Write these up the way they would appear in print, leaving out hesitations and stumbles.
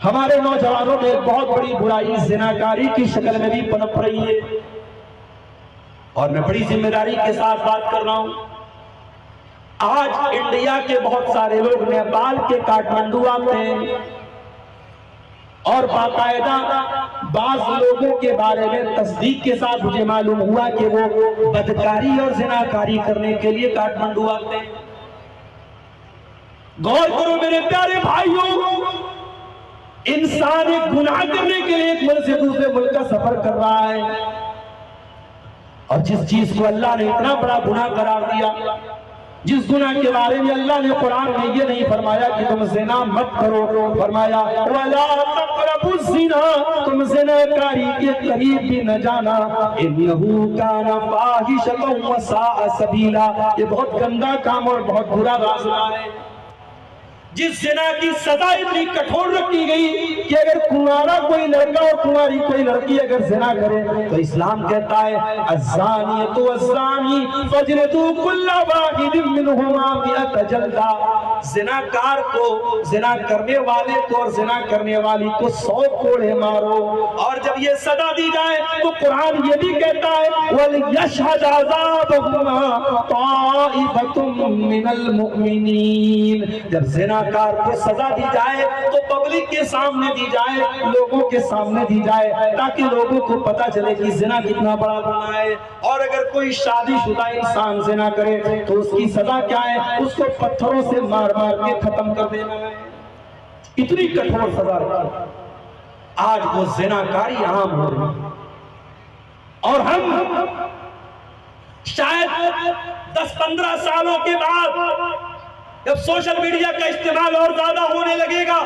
ہمارے نوجوانوں میں ایک بہت بڑی برائی زناکاری کی شکل میں بھی پنپ رہی ہے، اور میں بڑی ذمہ داری کے ساتھ بات کر رہا ہوں۔ آج انڈیا کے بہت سارے لوگ نیپال کے کاٹمنڈو آتے ہیں اور باقاعدہ بعض لوگوں کے بارے میں تصدیق کے ساتھ مجھے معلوم ہوا کہ وہ بدکاری اور زناکاری کرنے کے لیے کاٹمنڈو آتے ہیں۔ غور کرو میرے پیارے بھائیوں، انسان ایک گناہ کرنے کے لیے ایک ملک سے دوسرے ملک کا سفر کر رہا ہے، اور جس چیز کو اللہ نے اتنا بڑا گناہ قرار دیا، جس گناہ کے بارے میں اللہ نے قرآن میں یہ نہیں فرمایا کہ تم زنا مت کرو، فرمایا وَلَا تَقْرَبُوا الزِّنَا، تم زناکاری کے قریب بھی نہ جانا، إِنَّهُ كَانَ فَاحِشَةً وَسَاءَ سَبِيلًا، یہ بہت گندا کام اور بہت برا راستہ ہے۔ جس زنا کی سزا اتنی کٹھور رکھی گئی کہ اگر کنوارا کوئی لڑکا اور کنواری کوئی لڑکی اگر زنا کرے تو اسلام کہتا ہے الزانیۃ والزانی فاجلدوا کل واحد منہما مئۃ جلدہ، زناکار کو، زنا کرنے والے کو اور زنا کرنے والی کو 100 کوڑے مارو۔ اور جب یہ سزا دی جائے تو قرآن یہ بھی کہتا ہے وَلْيَشْهَدْ عَذَابَهُمَا طَائِفَةٌ مِّنَ الْمُؤْمِنِينَ، جب زنا کو سزا دی جائے تو پبلک کے سامنے دی جائے، لوگوں کے سامنے دی جائے، تاکہ لوگوں کو پتا چلے کہ زنا کتنا بڑا گناہ ہے۔ اور اگر کوئی شادی شدہ انسان زنا کرے تو اس کی سزا کیا ہے؟ اس کو پتھروں سے مار مار کے ختم کر دینا ہے۔ اتنی کٹھور سزا رکھی۔ آج وہ زناکاری عام ہو رہی ہے، اور ہم شاید 10-15 سالوں کے بعد جب سوشل میڈیا کا استعمال اور زیادہ ہونے لگے گا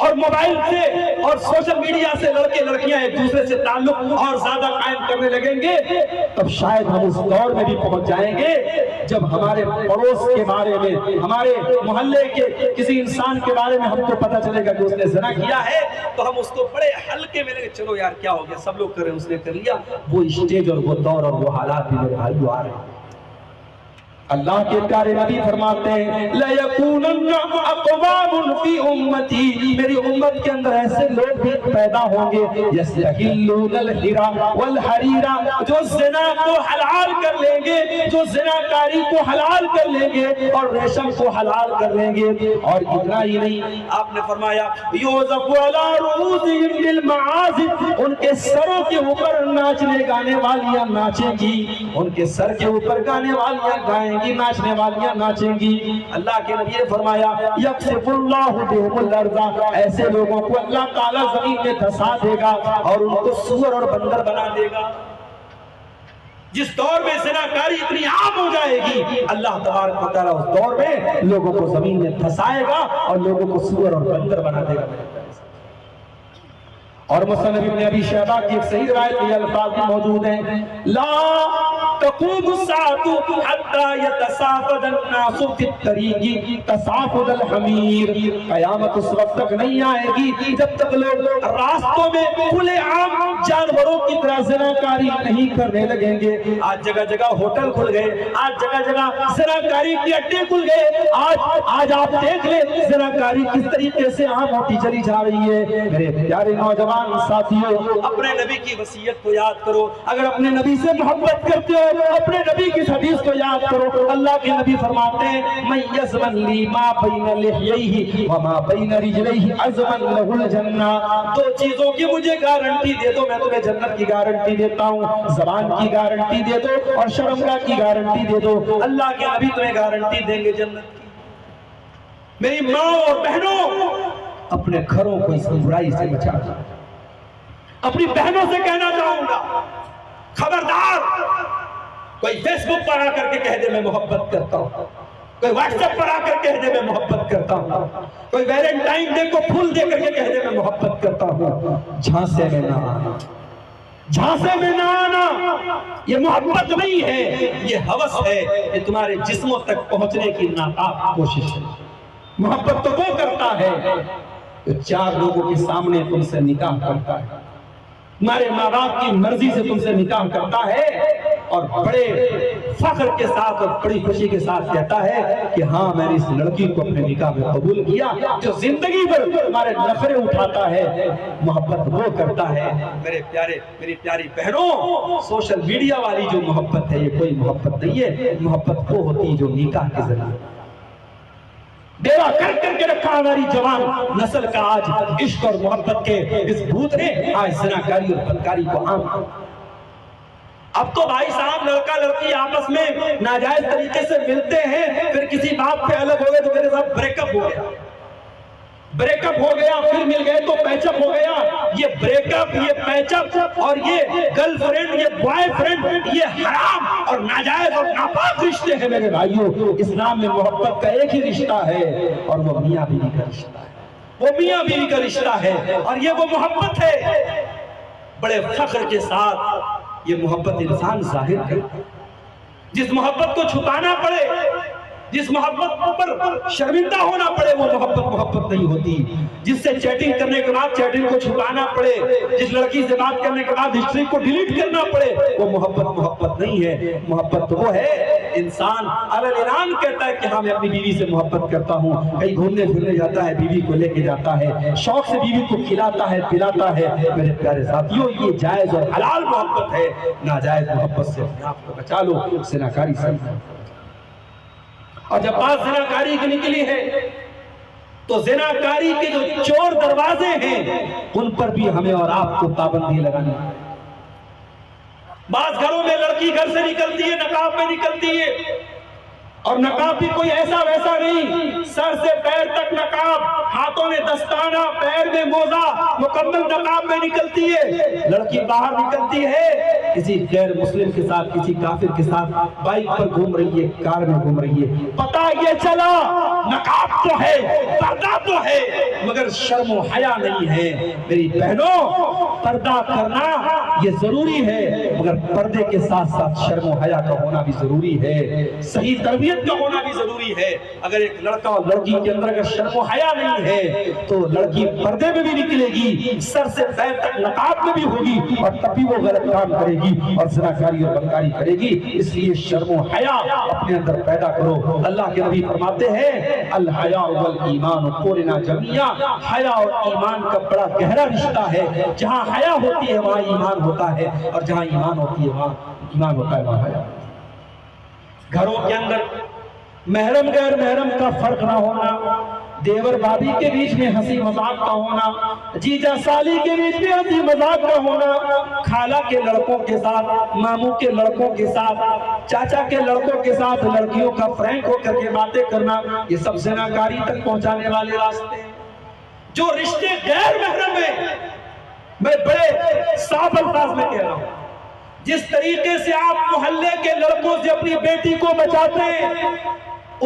اور موبائل سے اور سوشل میڈیا سے لڑکے لڑکیاں ایک دوسرے سے تعلق اور زیادہ قائم کرنے لگیں گے، تب شاید ہم اس دور میں بھی پہنچ جائیں گے جب ہمارے پڑوس کے بارے میں، ہمارے محلے کے کسی انسان کے بارے میں ہم کو پتا چلے گا کہ اس نے زنا کیا ہے تو ہم اس کو بڑے ہلکے میں لیں گے، چلو یار کیا ہو گیا، سب لوگ کر رہے ہیں، اس نے کر لیا۔ وہ اسٹیج اور وہ دور اور وہ حالات بھی میرے بھائیو آ رہے ہیں۔ اللہ کے پیارے نبی فرماتے ہیں لَيَكُونَنَّ أَقْوَامٌ فِي أُمَّتِي، میری امت کے اندر ایسے لوگ بھی پیدا ہوں گے يَسْتَحِلُّونَ الْحِرَى وَالْحَرِيرَ، جو زنا کو حلال کر لیں گے، جو زناکاری کو حلال کر لیں گے اور ریشم کو حلال کر لیں گے۔ اور اتنا ہی نہیں، آپ نے فرمایا يُوزَفُ عَلَىٰ رُؤُوسِهِمْ بِالْمَعَازِفِ، ان کے سروں کے اوپر ناچنے گانے والیاں ناچیں گی، ان کے سر کے اوپر گانے والیاں گائیں گی، ناچنے والیاں ناچیں گی۔ اللہ کے نبی نے فرمایا یکسف اللہ بہم الارض، ایسے لوگوں کو اللہ تعالیٰ زمین میں دھسا دے گا اور ان کو سور اور بندر بنا دے گا۔ جس دور میں زناکاری اتنی عام ہو جائے گی، اللہ تبارک و تعالیٰ اس دور میں لوگوں کو زمین میں دھسائے گا اور لوگوں کو سور اور بندر بنا دے گا۔ اور مسند ابن ابی شیبہ کی ایک صحیح روایت یہ الفاظ بھی موجود ہیں لا تقوم الساعة حتى يتسافد الناس في الطريق تسافد الحمير، قیامت اس وقت تک نہیں آئے گی جب تک لوگ راستوں میں کھلے عام جانوروں کی طرح زناکاری نہیں کرنے لگیں گے۔ آج جگہ جگہ ہوٹل کھل گئے، آج جگہ جگہ زناکاری کی اڈے کھل گئے، آج آپ دیکھ لیں زناکاری کس طریقے سے عام ہوتی چلی جا رہی ہے۔ میرے پیارے نوجوان ساتھیوں، اپنے نبی کی وصیت کو یاد کرو، اگر اپنے نبی سے محبت کرتے ہو اپنے نبی کی حدیث کو یاد کرو۔ اللہ کے نبی فرماتے ہیں مَن يَزْمَنْ لِي مَا بَيْنَ لِحْيَيْهِ وَمَا بَيْنَ رِجْلَيْهِ عَزْمًا لَهُ الْجَنَّةِ، دو چیزوں کی مجھے گارنٹی دے دو، میں تمہیں جنت کی گارنٹی دیتا ہوں، زبان کی گارنٹی دے دو اور شرمگاہ کی گارنٹی دے دو۔ اللہ کے نبی تمہیں گارنٹی دیں گے جنت کی۔ میری ماں اور بہنوں، اپنے گھروں کو اس برائی سے بچا دو۔ اپنی بہنوں سے کہنا چاہوں گا خبردار، کوئی فیس بک پر آ کر کے کہہ دے میں محبت کرتا ہوں، کوئی واٹس ایپ پر آ کر کہہ دے میں محبت کرتا ہوں، کوئی ویلنٹائن ڈے کو پھول دے کر کے کہہ دے میں محبت کرتا ہوں، جھانسے میں نہ آنا، جھانسے میں نہ آنا۔ یہ محبت نہیں ہے، یہ ہوس ہے، یہ تمہارے جسموں تک پہنچنے کی ناکام کوشش ہے۔ محبت تو وہ کرتا ہے جو 4 لوگوں کے سامنے تم سے نکاح کرتا ہے، تمہارے ماں باپ کی مرضی سے تم سے نکاح کرتا ہے اور بڑے فخر کے ساتھ اور بڑی خوشی کے ساتھ کہتا ہے کہ ہاں میں نے اس لڑکی کو اپنے نکاح میں قبول کیا، جو زندگی بھر تمہارے نخرے اٹھاتا ہے، محبت وہ کرتا ہے۔ میرے پیارے میری پیاری بہنوں، سوشل میڈیا والی جو محبت ہے یہ کوئی محبت نہیں ہے، محبت وہ ہوتی ہے جو نکاح کے ذریعے ڈیرا کر کے رکھا ہماری جوان نسل کا آج عشق اور محبت کے اس بھوت نے آج زناکاری اور بدکاری کو عام کر۔ اب تو بھائی صاحب لڑکا لڑکی آپس میں ناجائز طریقے سے ملتے ہیں، پھر کسی بات پہ الگ ہو گئے تو میرے ساتھ بریک اپ ہو گیا، بریک اپ ہو گیا، پھر مل گئے تو پیچ اپ ہو گیا۔ یہ بریک اپ، یہ پیچ اپ اور یہ گرل فرینڈ، یہ بوائے فرینڈ، یہ حرام اور ناجائز اور ناپاک رشتے ہیں میرے بھائیوں۔ اسلام میں محبت کا ایک ہی رشتہ ہے اور وہ میاں بیوی کا رشتہ ہے، وہ میاں بیوی کا رشتہ ہے اور یہ وہ محبت ہے۔ بڑے فخر کے ساتھ یہ محبت انسان ظاہر کرتا ہے۔ جس محبت کو چھپانا پڑے، جس محبت پر شرمندہ ہونا پڑے، وہ محبت نہیں ہوتی۔ جس سے چیٹنگ کرنے کے بعد چیٹنگ کو چھپانا پڑے، جس لڑکی سے بات کرنے کے بعد ہسٹری کو ڈیلیٹ کرنا پڑے، وہ محبت نہیں ہے۔ محبت وہ ہے انسان اعلان کہتا ہے کہ ہاں میں اپنی بیوی سے محبت کرتا ہوں، کہیں گھومنے پھرنے جاتا ہے بیوی کو لے کے جاتا ہے، شوق سے بیوی کو کھلاتا ہے پلاتا ہے۔ میرے پیارے ساتھیوں، یہ جائز اور حلال محبت ہے۔ ناجائز محبت سے اپنے آپ کو بچا لو، زناکاری سے۔ اور جب بات زناکاری کی نکلی ہے تو زناکاری کے جو چور دروازے ہیں ان پر بھی ہمیں اور آپ کو پابندی لگانی ہے۔ بعض گھروں میں لڑکی گھر سے نکلتی ہے، نقاب میں نکلتی ہے، اور نقاب بھی کوئی ایسا ویسا نہیں، سر سے پیر تک نقاب، ہاتھوں میں دستانہ، پیر میں موزہ، مکمل نقاب میں نکلتی ہے۔ لڑکی باہر نکلتی ہے، کسی غیر مسلم کے ساتھ، کسی کافر کے ساتھ بائک پر گھوم رہی ہے، کار میں گھوم رہی ہے۔ پتہ یہ چلا نقاب تو ہے، پردہ تو ہے، مگر شرم و حیا نہیں ہے۔ میری بہنوں، پردہ کرنا یہ ضروری ہے، مگر پردے کے ساتھ ساتھ شرم و حیا کا ہونا بھی ضروری ہے، صحیح تربیت کا ہونا بھی ضروری ہے۔ اگر ایک لڑکا اور لڑکی کے اندر اگر شرم و حیا نہیں ہے تو لڑکی پردے میں بھی نکلے گی، سر سے پیر تک نقاب میں بھی ہوگی، اور تب بھی وہ غلط کام کرے گی اور زناکاری اور بدکاری کرے گی۔ اس لیے شرم و حیا اپنے اندر پیدا کرو۔ اللہ کے نبی فرماتے ہیں الحیاء والایمان قرنا جميعا، حیا اور ایمان کا بڑا گہرا رشتہ ہے۔ جہاں حیا ہوتی ہے وہاں ایمان ہوتا ہے، اور جہاں ایمان ہوتی ہے وہاں ایمان ہوتا ہے وہاں حیا۔ گھروں کے اندر محرم غیر محرم کا فرق نہ ہونا، دیور بھابھی کے بیچ میں ہنسی مذاق کا ہونا، جیجا سالی کے بیچ میں ہنسی مذاق کا ہونا، خالہ کے لڑکوں کے ساتھ، ماموں کے لڑکوں کے ساتھ، چاچا کے لڑکوں کے ساتھ لڑکیوں کا فرینک ہو کر کے باتیں کرنا، یہ سب زناکاری تک پہنچانے والے راستے۔ جو رشتے غیر محرم ہیں، میں بڑے صاف الفاظ میں کہہ رہا ہوں، جس طریقے سے آپ محلے کے لڑکوں سے اپنی بیٹی کو بچاتے ہیں،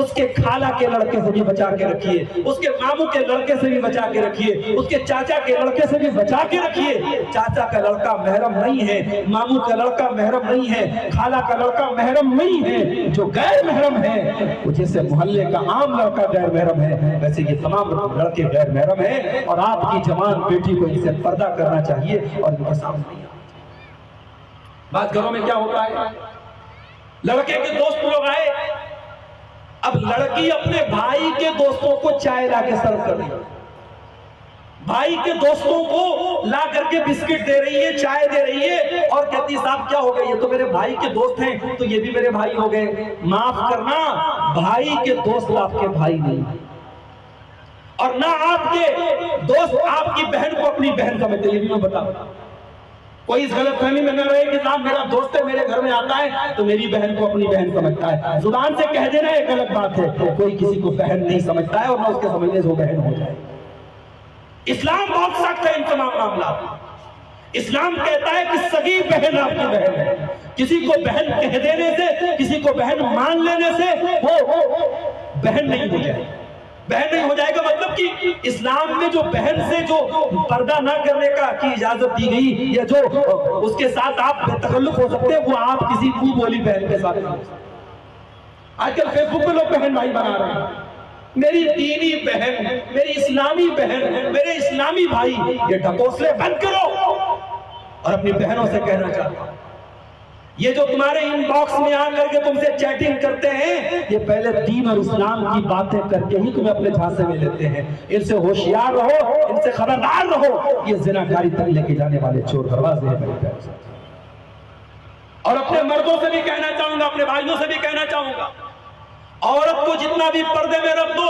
اس کے خالہ کے لڑکے سے بھی بچا کے رکھیے، اس کے ماموں کے لڑکے سے بھی بچا کے رکھیے، اس کے چاچا کے لڑکے سے بھی بچا کے رکھیے۔ چاچا کا لڑکا محرم نہیں ہے، ماموں کا لڑکا محرم نہیں ہے، خالہ کا لڑکا محرم نہیں ہے۔ جو غیر محرم ہے، جیسے محلے کا عام لڑکا غیر محرم ہے، ویسے یہ تمام لڑکے غیر محرم ہیں، اور آپ کی جوان بیٹی کو ان سے پردہ کرنا چاہیے اور ان کے سامنے نہیں۔ بعض گھروں میں کیا ہوتا ہے، لڑکے کے دوست لوگ آئے، اب لڑکی اپنے بھائی کے دوستوں کو چائے لا کے سرو کر رہی ہے، بھائی کے دوستوں کو لا کر کے بسکٹ دے رہی ہے، چائے دے رہی ہے، اور کہتی صاحب کیا ہو گئے، یہ تو میرے بھائی کے دوست ہیں تو یہ بھی میرے بھائی ہو گئے۔ معاف کرنا، بھائی کے دوست آپ کے بھائی نہیں، اور نہ آپ کے دوست آپ کی بہن کو اپنی بہن سمجھتے۔ یہ بھی میں بتا دوں، کوئی اس غلط فہمی میں نہ رہے کہ صاحب میرا دوست ہے، میرے گھر میں آتا ہے تو میری بہن کو اپنی بہن سمجھتا ہے۔ زبان سے کہہ دینا ایک الگ بات ہے، کوئی کسی کو بہن نہیں سمجھتا ہے، اور نہ اس کے سمجھنے سے وہ بہن ہو جائے۔ اسلام بہت سخت ہے ان تمام معاملات۔ اسلام کہتا ہے کہ سگی بہن آپ کی بہن ہے، کسی کو بہن کہہ دینے سے، کسی کو بہن مان لینے سے وہ بہن نہیں ہو جائے۔ بہن نہیں ہو جائے گا مطلب کہ اسلام میں جو بہن سے جو پردہ نہ کرنے کی اجازت دی گئی، یا جو اس کے ساتھ آپ بے تکلف ہو سکتے ہیں، وہ آپ کسی منہ بولی بہن کے ساتھ نہیں۔ آج کل فیس بک پہ لوگ بہن بھائی بنا رہے ہیں، میری دینی بہن، میری اسلامی بہن، میرے اسلامی بھائی، یہ ڈھکوسلے بند کرو۔ اور اپنی بہنوں سے کہنا چاہتا ہوں، یہ جو تمہارے ان باکس میں آ کر کے تم سے چیٹنگ کرتے ہیں، یہ پہلے دین اور اسلام کی باتیں کر کے ہی تمہیں اپنے جھانسے میں لیتے ہیں۔ ان سے ہوشیار رہو، ان سے خبردار رہو، یہ زناکاری تک لے کے جانے والے چور دروازے ہیں میرے پیارے ساتھ۔ اور اپنے مردوں سے بھی کہنا چاہوں گا، اپنے بھائیوں سے بھی کہنا چاہوں گا، عورت کو جتنا بھی پردے میں رکھ دو،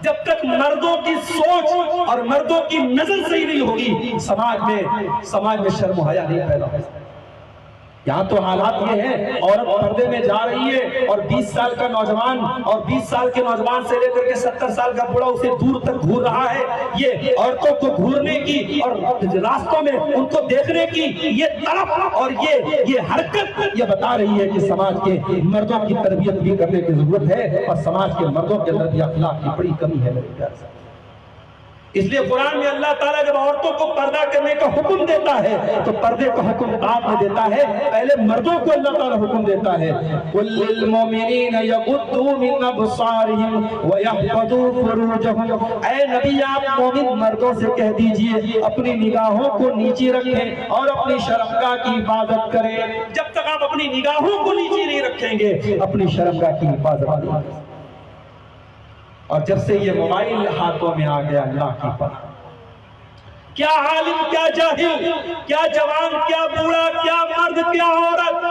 جب تک مردوں کی سوچ اور مردوں کی نظر صحیح نہیں ہوگی، سماج میں شرم و حیا نہیں پیدا ہو سکتا۔ یہاں تو حالات یہ ہیں، عورت پردے میں جا رہی ہے اور 20 سال کا نوجوان اور 20 سال کے نوجوان سے لے کر کے 70 سال کا بوڑھا اسے دور تک گھور رہا ہے۔ یہ عورتوں کو گھورنے کی اور راستوں میں ان کو دیکھنے کی یہ طرف اور یہ حرکت یہ بتا رہی ہے کہ سماج کے مردوں کی تربیت بھی کرنے کی ضرورت ہے، اور سماج کے مردوں کے اندر بھی اخلاق کی بڑی کمی ہے میرے پیارے ساتھ۔ اس لیے قرآن میں اللہ تعالیٰ جب عورتوں کو پردہ کرنے کا حکم دیتا ہے تو پردے کا حکم بعد میں دیتا ہے، پہلے مردوں کو اللہ تعالیٰ حکم دیتا ہے۔ قُلْ لِلْمُؤْمِنِينَ يَغُضُّوا مِنْ أَبْصَارِهِمْ وَيَحْفَظُوا فُرُوجَهُمْ۔ اے نبی آپ مومن مردوں سے کہہ دیجئے اپنی نگاہوں کو نیچے رکھیں اور اپنی شرمگاہ کی حفاظت کریں۔ جب تک آپ اپنی نگاہوں کو نیچے نہیں رکھیں گے اپنی شرمگاہ کی حفاظت نہیں کریں گے۔ اور جب سے یہ موبائل ہاتھوں میں آ گیا، اللہ کی پناہ، کیا عالم کیا جاہل، کیا جوان کیا بوڑھا، کیا مرد کیا عورت،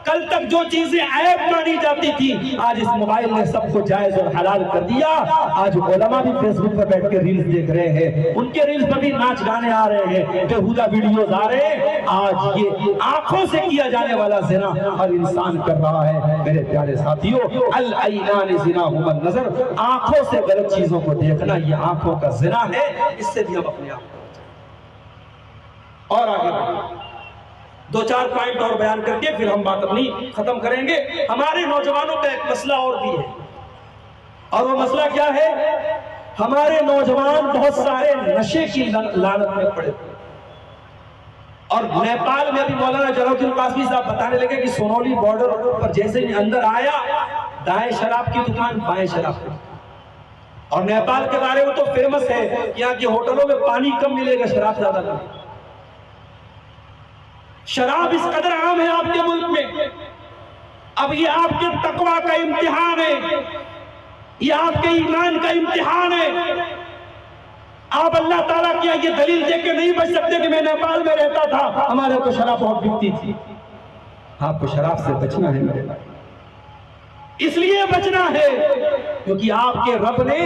کل تک جو چیزیں عیب مانی جاتی تھی آج اس موبائل نے سب کو جائز اور حلال کر دیا۔ آج علماء بھی فیس بک پر بیٹھ کے ریلز دیکھ رہے ہیں، ان کے ریلز پر بھی ناچ گانے آ رہے ہیں، بیہودہ ویڈیوز آ رہے ہیں۔ آج یہ آنکھوں سے کیا جانے والا زنا ہر انسان کر رہا ہے میرے پیارے ساتھیوں۔ العینان زناہما النظر، آنکھوں سے غلط چیزوں کو دیکھنا یہ آنکھوں کا زنا ہے، اس سے بھی ہم اپنے آپ اور آگے بڑھیں۔ 2-4 پوائنٹ اور بیان کر کے پھر ہم بات اپنی ختم کریں گے۔ ہمارے نوجوانوں کا ایک مسئلہ اور بھی ہے، اور وہ مسئلہ کیا ہے؟ ہمارے نوجوان بہت سارے نشے کی لعنت میں پڑے، اور نیپال میں ابھی مولانا جلال الدین قاسمی صاحب بتانے لگے کہ سونولی بارڈر پر جیسے ہی اندر آیا، دائیں شراب کی دکان بائیں شراب کی، اور نیپال کے بارے میں تو فیمس ہے کہ یہاں کے ہوٹلوں میں پانی کم ملے گا، شراب زیادہ ملے گا۔ شراب اس قدر عام ہے آپ کے ملک میں، اب یہ آپ کے تقویٰ کا امتحان ہے، یہ آپ کے ایمان کا امتحان ہے۔ آپ اللہ تعالیٰ کی یہ دلیل دیکھ کے نہیں بچ سکتے کہ میں نیپال میں رہتا تھا، ہمارے کو شراب بہت بکتی تھی۔ آپ کو شراب سے بچنا ہے میرے بھائی، اس لیے بچنا ہے کیونکہ آپ کے رب نے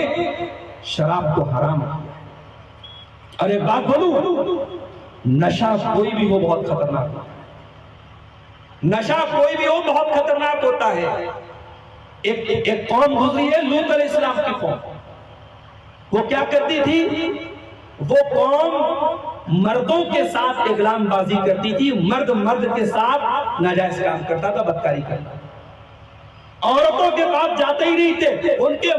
شراب کو حرام کیا۔ اور ایک بات بولوں، نشہ کوئی بھی ہو بہت خطرناک ہوتا ہے، نشہ کوئی بھی ہو بہت خطرناک ہوتا ہے۔ ایک قوم گزری ہے، لوط علیہ السلام کی قوم، وہ کیا کرتی تھی؟ وہ قوم مردوں کے ساتھ اغلام بازی کرتی تھی، مرد کے ساتھ ناجائز کام کرتا تھا، بدکاری کرتا تھا، عورتوں کے پاس جاتے ہی نہیں تھے، ان کے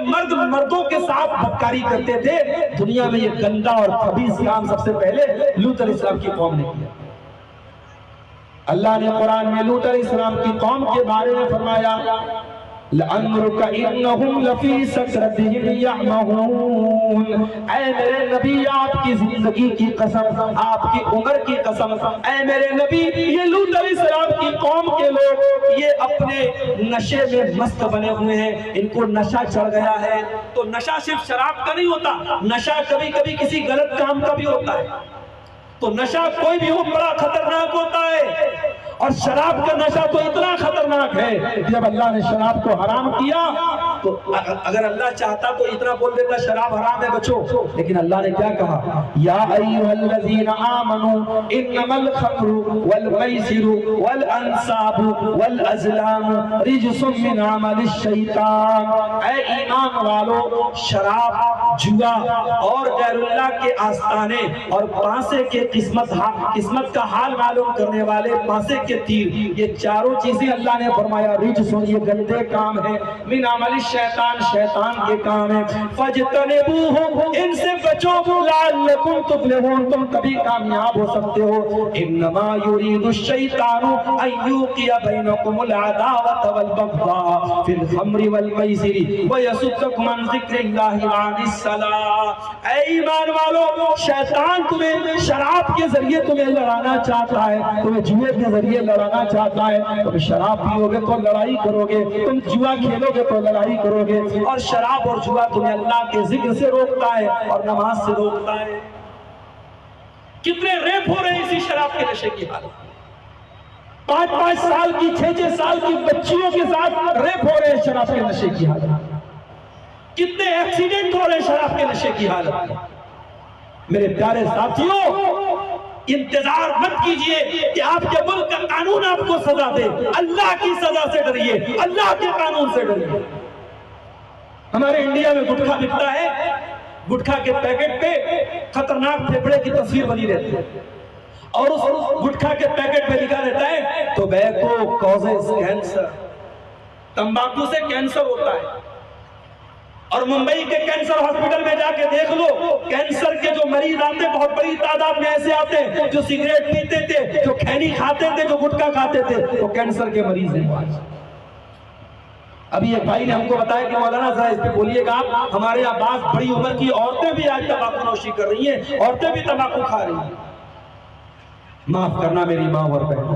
مردوں کے ساتھ بدکاری کرتے تھے۔ دنیا میں یہ گندا اور خبیث کام سب سے پہلے لوط علیہ السلام کی قوم نے کیا۔ اللہ نے قرآن میں لوط علیہ السلام کی قوم کے بارے میں فرمایا، لَأَمْرُكَ إِنَّهُمْ لَفِي سَكْرَتِهِمْ يَعْمَهُونَ۔ اے میرے نبی آپ کی زندگی کی قسم، آپ کی عمر کی قسم، اے میرے نبی یہ لوط علیہ السلام کی قوم کے لوگ یہ اپنے نشے میں مست بنے ہوئے ہیں، ان کو نشہ چڑھ گیا ہے۔ تو نشہ صرف شراب کا نہیں ہوتا، نشہ کبھی کبھی کسی غلط کام کا بھی ہوتا ہے۔ تو نشہ کوئی بھی ہو بڑا خطرناک ہوتا ہے، اور شراب کا نشہ تو اتنا خطرناک ہے کہ جب اللہ نے شراب کو حرام کیا تو اگر اللہ چاہتا تو اتنا بول دیتا شراب حرام ہے بچو، لیکن اللہ نے کیا کہا؟ یا ایھا الذین آمنوا انما الخمر والمیسر والانصاب والازلام رجس من عمل الشیطان۔ اے ایمان والو، شراب، جوا اور غیر اللہ کے آستانے اور پانسے کے قسمت کا حال معلوم کرنے والے پانسے کے تیر، یہ چاروں چیزیں اللہ نے فرمایا رجس، یہ گندے کام ہے، من عمل شیطان کے کام ہے. فَاجْتَنِبُوهُ ان سے بچو لَعَلَّكُمْ تُفْلِحُونَ تم کبھی کامیاب ہو سکتے ہو. إِنَّمَا يُرِيدُ الشَّيْطَانُ أَن يُوقِعَ بَيْنَكُمُ الْعَدَاوَةَ وَالْبَغْضَاءَ فِي الْخَمْرِ وَالْمَيْسِرِ وَيَصُدَّكُمْ عَن ذِكْرِ اللَّهِ وَعَنِ الصَّلَاةِ. اے ایمان والو، شیطان تمہیں شراب کے ذریعے تمہیں لڑانا چاہتا ہے، تمہیں جوئے کے ذریعے لڑانا چاہتا ہے. تم شراب پیو گے تو لڑائی کرو گے، تم جوا کھیلو گے تو لڑائی کرو گے. اور شراب اور جوا تمہیں اللہ کے ذکر سے روکتا ہے اور نماز سے روکتا ہے. کتنے ریپ ہو رہے ہیں اسی شراب کے نشے کی حالت. 5-5 سال کی 6-6 سال کی بچیوں کے ساتھ ریپ ہو رہے ہیں شراب کے نشے کی حالت. کتنے ایکسیڈنٹ ہو رہے ہیں شراب کے نشے کی حالت. میرے پیارے ساتھیوں، انتظار مت کیجئے کہ آپ کے ملک کا قانون آپ کو سزا دے. اللہ کی سزا سے ڈریے، اللہ کے قانون سے ڈریے. ہمارے انڈیا میں گٹکھا بکتا ہے، گٹکھا کے پیکٹ پہ خطرناک پھیپھڑے کی تصویر بنی رہتی ہے اور اس گٹکھا کے پیکٹ پہ لکھا رہتا ہے ٹوبیکو کازز کینسر، تمباکو سے کینسر ہوتا ہے. اور ممبئی کے کینسر ہاسپٹل میں جا کے دیکھ لو، کینسر کے جو مریض آتے ہیں بہت بڑی تعداد میں ایسے آتے ہیں جو سگریٹ پیتے تھے، جو کھینی کھاتے تھے، جو گٹکا کھاتے تھے، وہ کینسر کے مریض ہیں. ابھی ایک بھائی نے ہم کو بتایا کہ مولانا ذرا اس پہ بولیے گا آپ، ہمارے یہاں بعض بڑی عمر کی عورتیں بھی آج تمباکو نوشی کر رہی ہیں، عورتیں بھی تمباکو کھا رہی ہیں. معاف کرنا میری ماں اور بہن.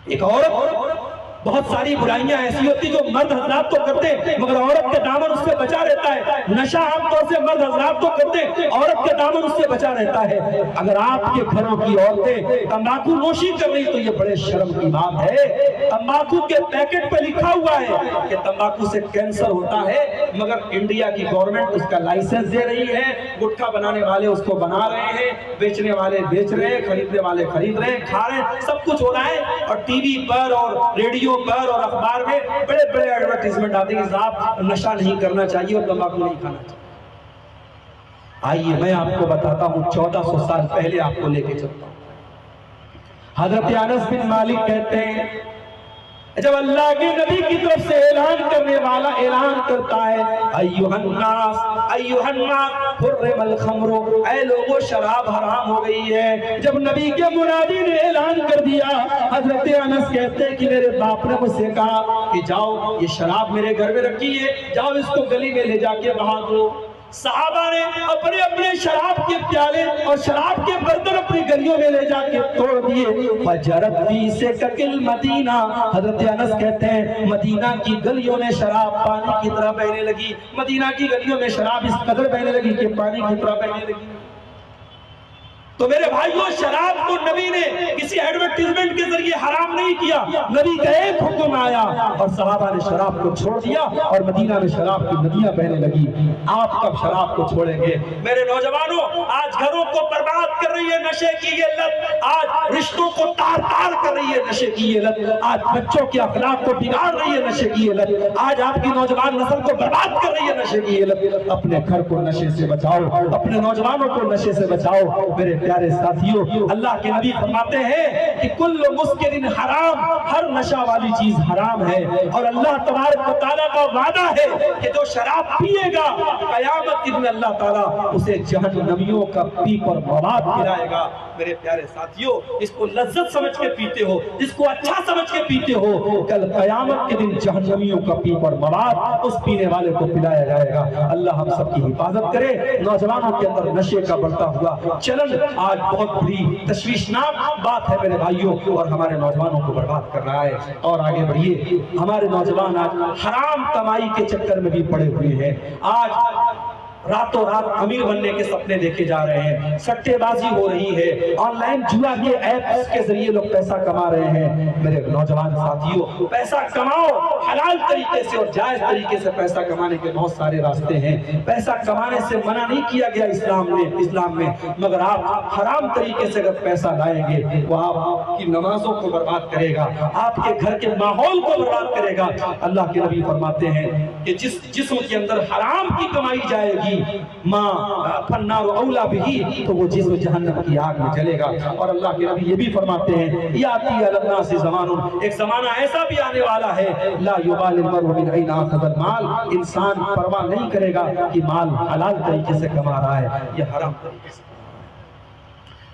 ایک عورت، بہت ساری برائیاں ایسی ہوتی جو مرد حضرات تو کرتے ہیں مگر عورت کے دامن اس سے بچا رہتا ہے. نشہ عام طور سے مرد حضرات تو کرتے ہیں، عورت کے دامن اس سے بچا رہتا ہے. اگر آپ کے گھروں کی عورتیں تمباکو نوشی کر رہی تو یہ بڑے شرم کی بات ہے. تمباکو کے پیکٹ پہ لکھا ہوا ہے کہ تمباکو سے کینسر ہوتا ہے مگر انڈیا کی گورنمنٹ اس کا لائسنس دے رہی ہے. گٹکا بنانے والے اس کو بنا رہے ہیں، بیچنے والے بیچ رہے ہیں، خریدنے والے خرید رہے ہیں، کھا رہے ہیں، سب کچھ ہو رہا ہے. اور ٹی وی پر اور ریڈیو پر اور اخبار میں بڑے بڑے ایڈورٹائزمنٹ آتے ہیں کہ صاحب نشہ نہیں کرنا چاہیے اور تمباکو نہیں کھانا چاہیے. آئیے میں آپ کو بتاتا ہوں، 1400 سال پہلے آپ کو لے کے چلتا ہوں. حضرت انس بن مالک کہتے ہیں جب اللہ کے نبی کی طرف سے اعلان کرنے والا اعلان کرتا ہے ایھا الناس حرم الخمر، اے لوگوں شراب حرام ہو گئی ہے. جب نبی کے منادی نے اعلان کر دیا، حضرت انس کہتے ہیں کہ میرے باپ نے مجھ سے کہا کہ جاؤ یہ شراب میرے گھر میں رکھی ہے، جاؤ اس کو گلی میں لے جا کے بہا دو. صحابہ نے اپنے اپنے شراب کے پیالے اور شراب کے برتن اپنی گلیوں میں لے جا کے توڑ دیے. فجرت فی سکک المدینہ، حضرت انس کہتے ہیں مدینہ کی گلیوں میں شراب پانی کی طرح بہنے لگی. مدینہ کی گلیوں میں شراب اس قدر بہنے لگی کہ پانی کی طرح بہنے لگی. تو میرے بھائیوں، شراب کو نبی نے کسی ایڈورٹائزمنٹ کے ذریعے حرام نہیں کیا. نبی کا ایک حکم آیا اور صحابہ نے شراب کو چھوڑ دیا اور مدینہ میں شراب کی ندیاں بہنے لگی. آپ کب شراب کو چھوڑیں گے؟ میرے نوجوانوں، آج گھروں کو برباد کر رہی ہے نشے کی یہ لت، آج رشتوں کو تار تار کر رہی ہے نشے کی یہ لت، آج بچوں کے اخلاق کو بگاڑ رہی ہے نشے کی یہ لت، آج آپ کی نوجوان نسل کو برباد کر رہی ہے نشے کی یہ لت. اپنے گھر کو نشے سے بچاؤ، اپنے نوجوانوں کو نشے سے بچاؤ. میرے پیارے ساتھیوں، اللہ کے نبی فرماتے ہیں کہ کل مسکر حرام، ہر نشہ والی چیز حرام ہے. اور اللہ تبارک و تعالیٰ کا وعدہ ہے کہ جو شراب پیے گا قیامت کے دن اللہ تعالیٰ اسے جہنمیوں کا پیپ اور مواد پلائے گا. میرے پیارے ساتھیوں، اس کو لذت سمجھ کے پیتے ہو، اس کو اچھا سمجھ کے پیتے ہو، کل قیامت کے دن جہنمیوں کا پیپ اور مواد اس پینے والے کو پلایا جائے گا. اللہ ہم سب کی حفاظت کرے. نوجوانوں کے اندر نشے کا بڑھتا ہوا چلن آج بہت بڑی تشویشناک بات ہے میرے بھائیوں، اور ہمارے نوجوانوں کو برباد کر رہا ہے. اور آگے بڑھیے، ہمارے نوجوان آج حرام کمائی کے چکر میں بھی پڑے ہوئے ہیں. آج راتوں رات امیر بننے کے سپنے دیکھے جا رہے ہیں، سٹے بازی ہو رہی ہے، آن لائن جوا کے ایپس کے ذریعے لوگ پیسہ کما رہے ہیں. میرے نوجوان ساتھیوں، پیسہ کماؤ حلال طریقے سے اور جائز طریقے سے. پیسہ کمانے کے بہت سارے راستے ہیں، پیسہ کمانے سے منع نہیں کیا گیا اسلام میں، مگر آپ حرام طریقے سے اگر پیسہ لائیں گے وہ آپ کی نمازوں کو برباد کرے گا، آپ کے گھر کے ماحول کو برباد کرے گا. اللہ کے نبی فرماتے ہیں کہ جس جسم کے اندر حرام کی کمائی جائے گی گی ماں فنار اولا بھی، تو وہ جسم جہنم کی آگ میں جلے گا۔ اور اللہ کے نبی یہ بھی فرماتے ہیں یاتی علی الناس زمان، ایک زمانہ ایسا بھی آنے والا ہے لا یبالی المرء من این اخذ المال، انسان پرواہ نہیں کرے گا کہ مال حلال طریقے سے کما رہا ہے یا حرام طریقے سے۔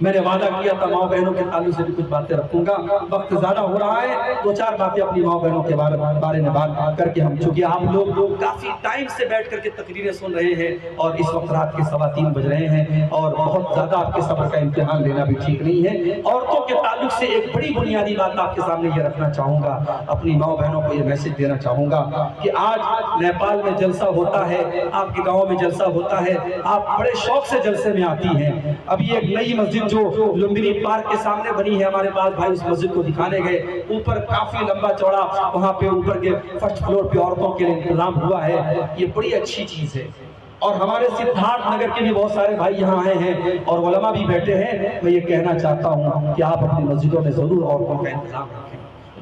میں نے وعدہ کیا تھا ماؤں بہنوں کے تعلق سے بھی کچھ باتیں رکھوں گا، وقت زیادہ ہو رہا ہے، دو چار باتیں اپنی ماؤں بہنوں کے بارے میں بات کر کے ہم، چونکہ آپ لوگ کافی ٹائم سے بیٹھ کر کے تقریریں سن رہے ہیں اور اس وقت رات کے 3:15 بج رہے ہیں اور بہت زیادہ آپ کے صبر کا امتحان لینا بھی ٹھیک نہیں ہے۔ عورتوں کے تعلق سے ایک بڑی بنیادی بات آپ کے سامنے یہ رکھنا چاہوں گا، اپنی ماؤں بہنوں کو یہ میسج دینا چاہوں گا کہ آج نیپال میں جلسہ ہوتا ہے، آپ کے گاؤں میں جلسہ ہوتا ہے، آپ بڑے شوق سے جلسے میں آتی ہیں۔ ابھی ایک نئی مسجد جو لمبنی پارک کے سامنے بنی ہے، ہمارے پاس بھائی اس مسجد کو دکھانے گئے، اوپر کافی لمبا چوڑا وہاں پہ اوپر کے فرسٹ فلور پہ عورتوں کے لیے انتظام ہوا ہے، یہ بڑی اچھی چیز ہے۔ اور ہمارے سدھارتھ نگر کے بھی بہت سارے بھائی یہاں آئے ہیں اور علماء بھی بیٹھے ہیں، میں یہ کہنا چاہتا ہوں کہ آپ اپنی مسجدوں میں ضرور عورتوں کا انتظام رکھیں،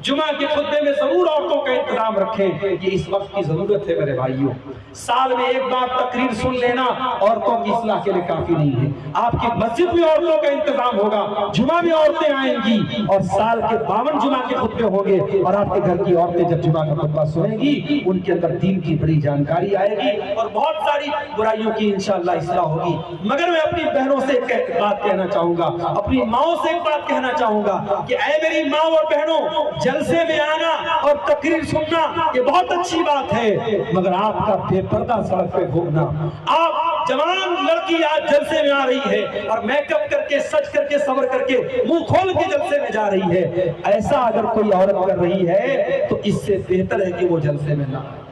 جمعہ کے خطبے میں ضرور عورتوں کا انتظام رکھیں، یہ اس وقت کی ضرورت ہے میرے بھائیوں۔ سال میں ایک بار تقریر سن لینا عورتوں کی اصلاح کے لیے کافی نہیں ہے، آپ کی مسجد میں عورتوں کا انتظام ہوگا، جمعہ میں عورتیں آئیں گی اور سال کے 52 جمعہ کے خطبے ہوں گے اور آپ کے گھر کی عورتیں جب جمعہ کا خطبہ سنیں گی ان کے اندر دین کی بڑی جانکاری آئے گی اور بہت ساری برائیوں کی انشاءاللہ اصلاح ہوگی۔ مگر میں اپنی بہنوں سے ایک بات کہنا چاہوں گا، اپنی ماؤں سے ایک بات کہنا چاہوں گا کہ اے میری ماں اور بہنوں، جلسے میں آنا اور تقریر سننا یہ بہت اچھی بات ہے، مگر آپ کا بے پردہ سڑک پہ گھومنا، آپ جوان لڑکی آج جلسے میں آ رہی ہے اور میک اپ کر کے سج کر کے صبر کر کے منہ کھول کے جلسے میں جا رہی ہے، ایسا اگر کوئی عورت کر رہی ہے تو اس سے بہتر ہے کہ وہ جلسے میں نہ آئے۔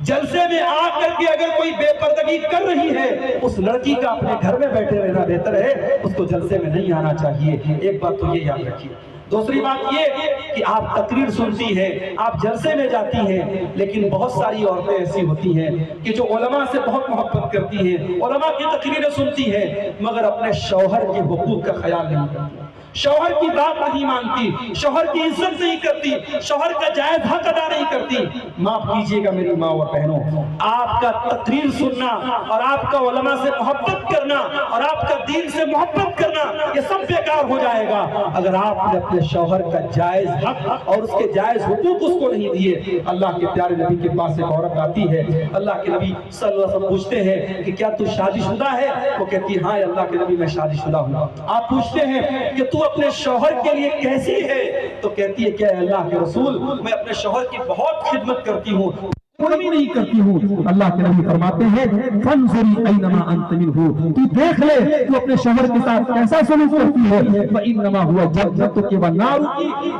جلسے میں آ کر کے اگر کوئی بے پردگی کر رہی ہے اس لڑکی کا اپنے گھر میں بیٹھے رہنا بہتر ہے، اس کو جلسے میں نہیں آنا چاہیے۔ ایک بات تو یہ یاد رکھیے۔ دوسری بات یہ کہ آپ تقریر سنتی ہیں، آپ جلسے میں جاتی ہیں، لیکن بہت ساری عورتیں ایسی ہوتی ہیں کہ جو علماء سے بہت محبت کرتی ہیں، علماء کی تقریریں سنتی ہیں، مگر اپنے شوہر کے حقوق کا خیال نہیں کرتی، شوہر کی بات نہیں مانتی، شوہر کی عزت نہیں کرتی، شوہر کا جائز حق ادا نہیں کرتی۔ معاف کیجئے گا میری ماں اور بہنوں، آپ کا تقریر سننا اور آپ کا علماء سے محبت کرنا اور آپ کا دین سے محبت کرنا یہ سب بیکار ہو جائے گا اگر آپ نے اپنے شوہر کا جائز حق اور اس کے جائز حقوق اس کو نہیں دیے۔ اللہ کے پیارے نبی کے پاس ایک عورت آتی ہے، اللہ کے نبی صلی اللہ علیہ وسلم پوچھتے ہیں کہ کیا تو شادی شدہ ہے؟ وہ کہتی ہے ہاں اللہ کے نبی میں شادی شدہ ہوں۔ آپ پوچھتے ہیں کہ تو اپنے شوہر کے لیے کیسی ہے؟ تو کہتی ہے کہ اے اللہ کے رسول میں اپنے شوہر کی بہت خدمت کرتی ہوں، کمی نہیں کرتی ہوں۔ اللہ کے نبی فرماتے ہیں فانظری اینما انت منہ، تو دیکھ لے تو اپنے شوہر کے ساتھ کیسا سلوک کرتی ہے، فانما هو جنتک والنار،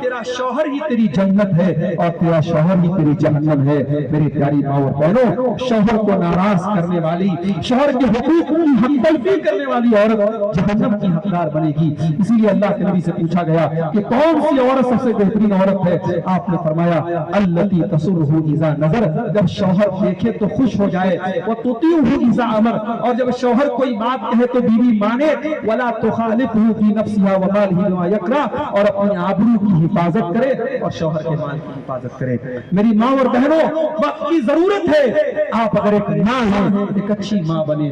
تیرا شوہر ہی تیری جنت ہے اور تیرا شوہر ہی تیری جہنم ہے۔ میری پیاری ماں اور بہنوں، شوہر کو ناراض کرنے والی، شوہر کے حقوق کی حق تلفی کرنے والی عورت جہنم کی حقدار بنے گی۔ اسی لیے اللہ کے نبی سے پوچھا گیا کہ کون سی عورت سب سے بہترین عورت ہے؟ آپ نے فرمایا التی تسرہ اذا نظر، جب شوہر دیکھے تو خوش ہو جائے، وَتُطِيعُهُ إِذَا أَمَرَ، اور جب شوہر کوئی بات کہے تو بیوی مانے، وَلَا تُخَالِفْهُ فِي نَفْسِهَا وَمَالِهِ بِمَا يَكْرَهُ، اور اپنی آبرو کی حفاظت کرے اور شوہر کے مال کی حفاظت کرے۔ میری ماں اور بہنوں، وقت کی ضرورت ہے، آپ اگر ایک ماں ہیں ایک اچھی ماں بنے۔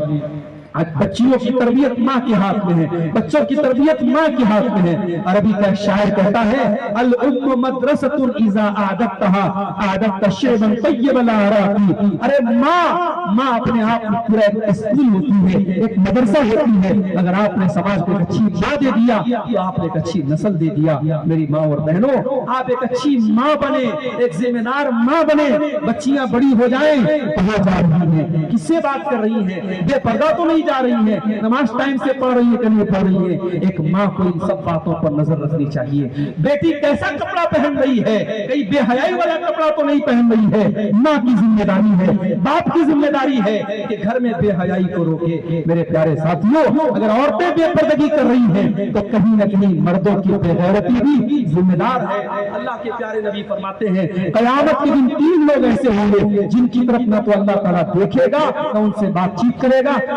بچیوں کی تربیت ماں کے ہاتھ میں ہے، بچوں کی تربیت ماں کے ہاتھ میں ہے۔ عربی کا شاعر کہتا ہے الام مدرسۃ اذا اعددتها اعددت شعبا طیب الاعراق، ارے ماں اپنے آپ میں پورا ایک اسکول ہوتی ہے، ایک مدرسہ ہوتی ہے۔ اگر آپ نے سماج کو ایک اچھی ماں دے دیا تو آپ نے ایک اچھی نسل دے دیا۔ میری ماں اور بہنوں، آپ ایک اچھی ماں بنے، ایک ذمہ دار ماں بنے۔ بچیاں بڑی ہو جائیں کہاں جا رہی ہیں، کس سے بات کر رہی ہیں، بے پردہ تو نہیں جا رہی ہے، نماز ٹائم سے پڑھ رہی ہے کہ نہیں پڑھ رہی ہے۔ ایک ماں کو ان سب باتوں پر نظر رکھنی چاہیے۔ بیٹی کیسا کپڑا پہن رہی ہے، کہیں بے حیائی والا کپڑا تو نہیں پہن رہی ہے۔ ماں کی ذمہ داری ہے، باپ کی ذمہ داری ہے کہ گھر میں بے حیائی کو روکے۔ میرے پیارے ساتھیوں، اگر عورتیں بے پردگی کر رہی ہیں تو کہیں نہ کہیں مردوں کی بے غیرتی بھی ذمہ دار ہے۔ اللہ کے پیارے نبی فرماتے ہیں قیامت کے دن 3 لوگ ایسے ہوں گے جن کی طرف نہ تو اللہ تعالیٰ دیکھے گا، نہ ان سے بات چیت کرے گا،